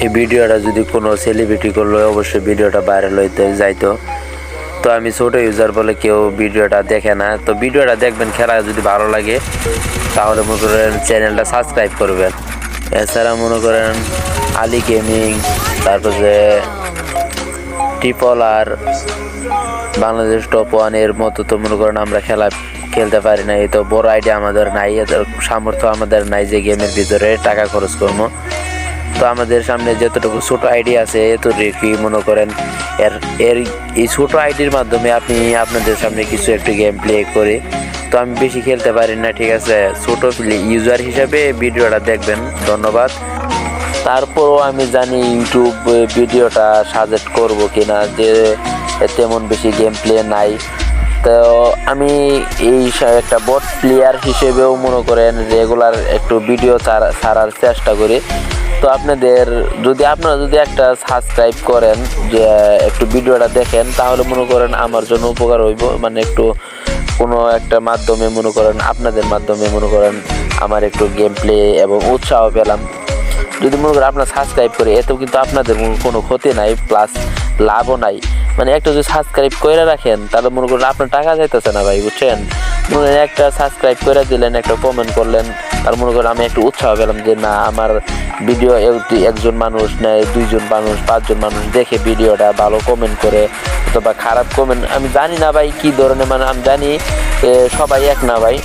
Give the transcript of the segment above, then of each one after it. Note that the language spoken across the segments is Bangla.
এই ভিডিওটা যদি কোনো সেলিব্রিটি করলে অবশ্যই ভিডিওটা ভাইরাল হইতে যাইতো। তো আমি ছোট ইউজার বলে কেউ ভিডিওটা দেখে না। তো ভিডিওটা দেখবেন, খেলা যদি ভালো লাগে তাহলে মনে করেন চ্যানেলটা সাবস্ক্রাইব করবেন। এছাড়া মনে করেন আলী গেমিং, তারপরে ট্রিপল আর, বাংলাদেশ টপ ওয়ান এর মতো তো মনে করেন আমরা খেলা খেলতে পারি না। এই তো বড় আইডিয়া আমাদের নাই, এদের সামর্থ্য আমাদের নাই যে গেমের ভিতরে টাকা খরচ করবো। তো আমাদের সামনে যতটুকু ছোট আইডিয়া আছে এতটুকুই মনে করেন এর এর এই ছোট আইডির মাধ্যমে আপনি আপনাদের সামনে কিছু একটু গেম প্লে করি। তো আমি বেশি খেলতে পারি না, ঠিক আছে। ছোট ইউজার হিসাবে ভিডিওটা দেখবেন, ধন্যবাদ। তারপরও আমি জানি ইউটিউব ভিডিওটা সাজেস্ট করব কিনা, যে তেমন বেশি গেম প্লে নাই। তো আমি এই একটা বট প্লেয়ার হিসেবেও মনে করেন রেগুলার একটু ভিডিও ছাড়ার চেষ্টা করি। তো আপনারা যদি একটা সাবস্ক্রাইব করেন, যে একটু ভিডিওটা দেখেন, তাহলে মনে করেন আমার জন্য উপকার হইব। মানে একটু কোনো একটা মাধ্যমে মনে করেন আপনাদের মাধ্যমে মনে করেন আমার একটু গেম প্লে এবং উৎসাহ পেলাম। যদি মনে করেন আপনার সাবস্ক্রাইব করে, এতেও কিন্তু আপনাদের কোনো ক্ষতি নাই, প্লাস লাভও নাই। মানে একটা যদি সাবস্ক্রাইব করে রাখেন তাহলে মনে করেন আপনার টাকা যাইতেছে না ভাই, বুঝছেন। মনে করেন একটা সাবস্ক্রাইব করে দিলেন, একটা কমেন্ট করলেন, আর মনে করেন আমি একটু উৎসাহ পেলাম যে না, আমার ভিডিও একজন মানুষ নেয়, দুইজন মানুষ, পাঁচজন মানুষ দেখে ভিডিওটা ভালো কমেন্ট করে, অথবা খারাপ কমেন্ট, আমি জানি না ভাই কি ধরনের, মানে আমি জানি সবাই এক না ভাই।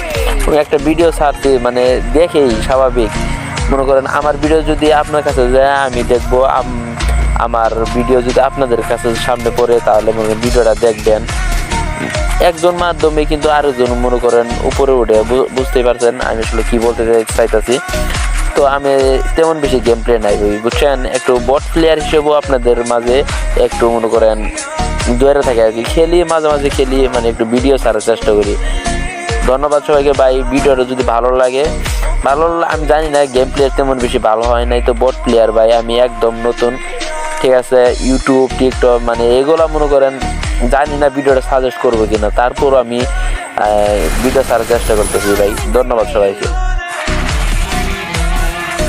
একটা ভিডিও ছাড়তে মানে দেখেই স্বাভাবিক। মনে করেন আমার ভিডিও যদি আপনার কাছে যায়, আমি দেখবো, আমার ভিডিও যদি আপনাদের কাছে সামনে পড়ে, তাহলে মনে করেন ভিডিওটা দেখবেন। একজন মাধ্যমে কিন্তু আরেকজন মনে করেন উপরে উঠে, বুঝতেই পারছেন আমি আসলে কি বলতে চাইতেছি। তো আমি তেমন বেশি গেম প্লে নাই বুঝছেন, একটু বট প্লেয়ার হিসেবেও আপনাদের মাঝে একটু মনে করেন দূরে থাকে আর কি, খেলি মাঝে মাঝে খেলি, মানে একটু ভিডিও ছাড়ার চেষ্টা করি। ধন্যবাদ সবাইকে ভাই। ভিডিওটা যদি ভালো লাগে, আমি জানি না গেম প্লেয়ার তেমন বেশি ভালো হয় নাই, তো বট প্লেয়ার ভাই আমি একদম নতুন, ঠিক আছে। ইউটিউব, টিকটক মানে এগুলো মনে করেন জানি না ভিডিওটা সাজেস্ট করবো কিনা, তারপর আমি ভিডিও ছাড়ার চেষ্টা করতেছি ভাই। ধন্যবাদ সবাইকে।